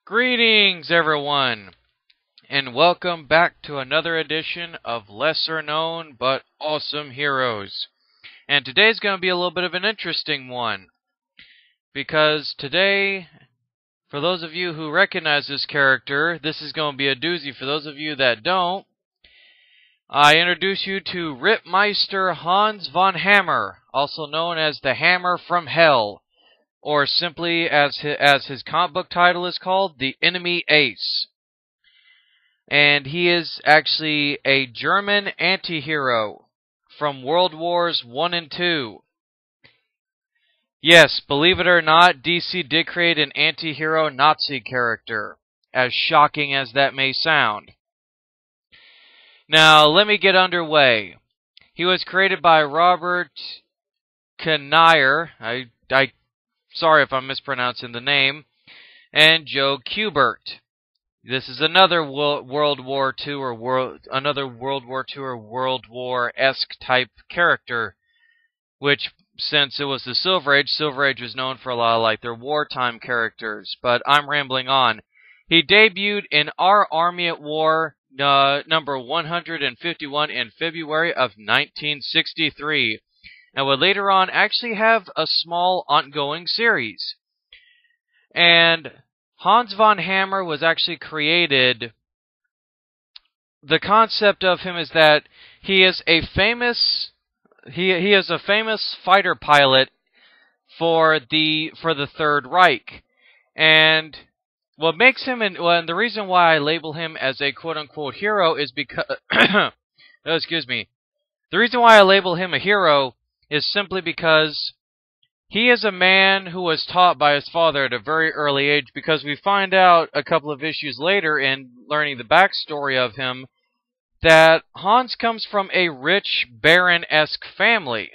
Greetings, everyone, and welcome back to another edition of Lesser Known But Awesome Heroes. And today's going to be a little bit of an interesting one, because today, for those of you who recognize this character, this is going to be a doozy. For those of you that don't, I introduce you to Rittmeister Hans von Hammer, also known as the Hammer from Hell, or simply as his comic book title is called, The Enemy Ace. And he is actually a German anti-hero from World Wars I and II. Yes, believe it or not, DC did create an anti-hero Nazi character, as shocking as that may sound. Now, let me get underway. He was created by Robert Knaier, sorry if I'm mispronouncing the name, and Joe Kubert. This is another World War II or World War-esque type character, which, since it was the Silver Age was known for a lot of like their wartime characters. But I'm rambling on. He debuted in Our Army at War number 151 in February of 1963, and would later on actually have a small ongoing series. And Hans von Hammer was actually created. The concept of him is that he is a famous fighter pilot for the Third Reich. And what makes him and the reason why I label him as a quote-unquote hero is because oh, excuse me. The reason why I label him a hero is simply because he is a man who was taught by his father at a very early age, because we find out a couple of issues later in learning the backstory of him that Hans comes from a rich baron-esque family,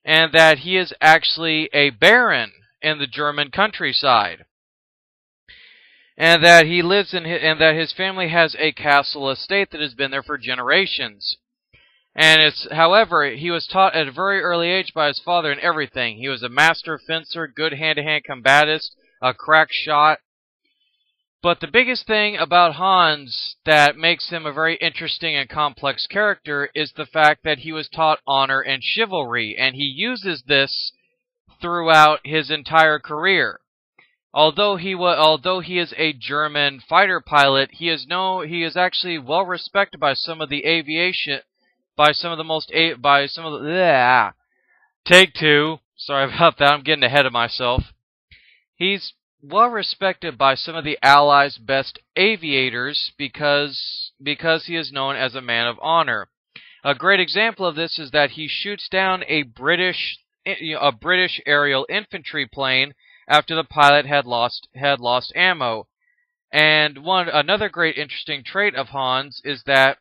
and that he is actually a baron in the German countryside, and that he lives in and that his family has a castle estate that has been there for generations. And however, he was taught at a very early age by his father in everything. He was a master fencer, good hand-to-hand combatist, a crack shot. But the biggest thing about Hans that makes him a very interesting and complex character is the fact that he was taught honor and chivalry, and he uses this throughout his entire career. Although he is a German fighter pilot, he is actually well respected by some of the aviation. Take two. Sorry about that. I'm getting ahead of myself. He's well respected by some of the Allies' best aviators because he is known as a man of honor. A great example of this is that he shoots down a British aerial infantry plane after the pilot had lost ammo. And another great interesting trait of Hans is that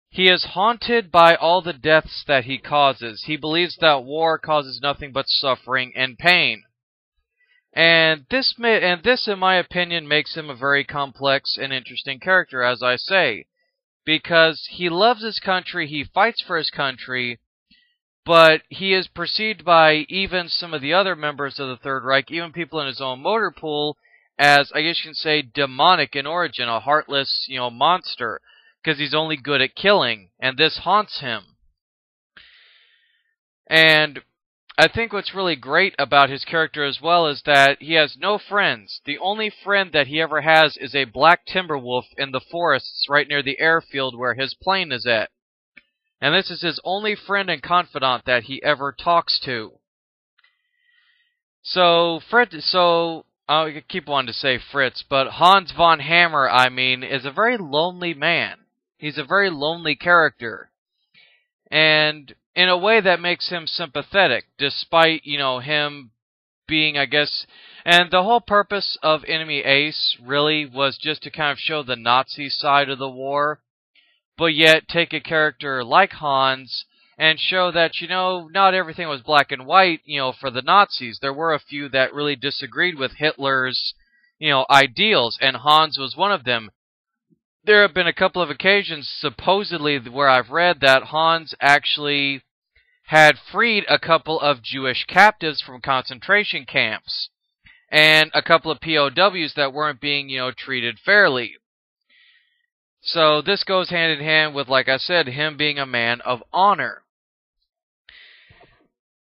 he is haunted by all the deaths that he causes. He believes that war causes nothing but suffering and pain. And this, in my opinion, makes him a very complex and interesting character, as I say. Because he loves his country, he fights for his country, but he is perceived by even some of the other members of the Third Reich, even people in his own motor pool, as, I guess you can say, demonic in origin, a heartless, monster. Because he's only good at killing, and this haunts him. And I think what's really great about his character as well is that he has no friends. The only friend that he ever has is a black timber wolf in the forests right near the airfield where his plane is at. And this is his only friend and confidant that he ever talks to. I keep wanting to say Fritz, but Hans von Hammer, is a very lonely man. He's a very lonely character, and in a way that makes him sympathetic, despite, him being, and the whole purpose of Enemy Ace really was just to kind of show the Nazi side of the war, but yet take a character like Hans and show that, not everything was black and white, for the Nazis. There were a few that really disagreed with Hitler's, ideals, and Hans was one of them. There have been a couple of occasions, supposedly, where I've read that Hans actually had freed a couple of Jewish captives from concentration camps. and a couple of POWs that weren't being, treated fairly. So this goes hand in hand with, like I said, him being a man of honor.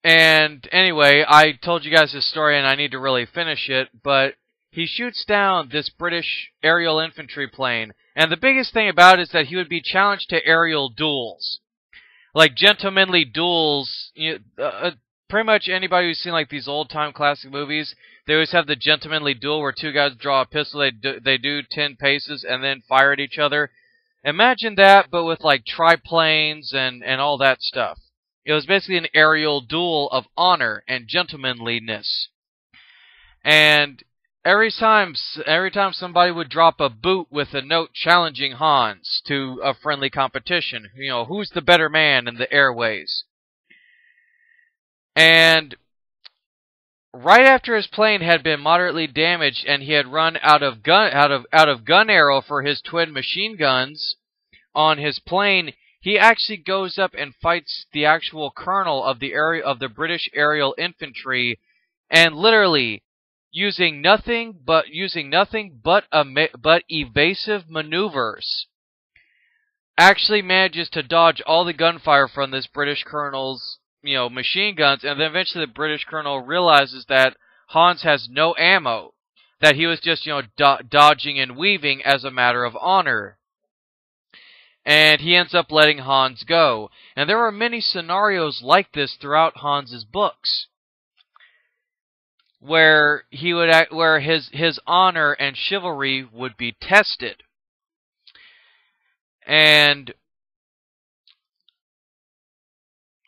And anyway, I told you guys this story and I need to really finish it, but he shoots down this British aerial infantry plane. And the biggest thing about it is that he would be challenged to aerial duels. Like gentlemanly duels. Pretty much anybody who's seen like these old-time classic movies, they always have the gentlemanly duel where two guys draw a pistol, they do 10 paces and then fire at each other. Imagine that, but with like triplanes and all that stuff. It was basically an aerial duel of honor and gentlemanliness. And every time somebody would drop a boot with a note challenging Hans to a friendly competition, who's the better man in the airways. And right after his plane had been moderately damaged and he had run out of gun arrow for his twin machine guns on his plane, he actually goes up and fights the actual colonel of the British aerial infantry, and literally using nothing but evasive maneuvers, actually manages to dodge all the gunfire from this British colonel's machine guns, and then eventually the British colonel realizes that Hans has no ammo, that he was just dodging and weaving as a matter of honor. And he ends up letting Hans go. And there are many scenarios like this throughout Hans's books, where his honor and chivalry would be tested. And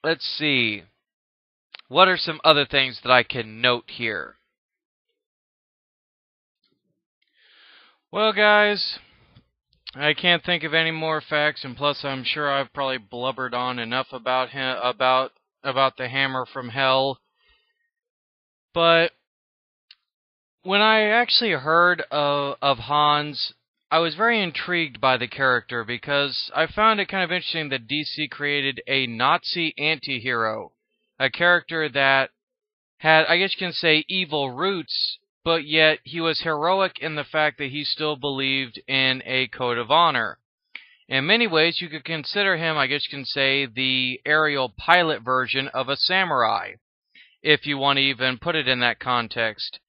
let's see, what are some other things that I can note here? Well, guys, I can't think of any more facts, and plus I'm sure I've probably blubbered on enough about him, about the Hammer from Hell. But when I actually heard of Hans, I was very intrigued by the character because I found it kind of interesting that DC created a Nazi anti-hero, a character that had, I guess you can say, evil roots, but yet he was heroic in the fact that he still believed in a code of honor. In many ways, you could consider him, I guess you can say, the aerial pilot version of a samurai, if you want to even put it in that context.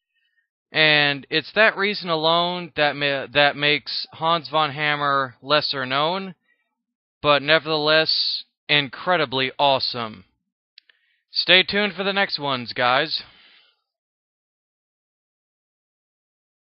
And it's that reason alone that makes Hans von Hammer lesser known, but nevertheless incredibly awesome. Stay tuned for the next ones, guys.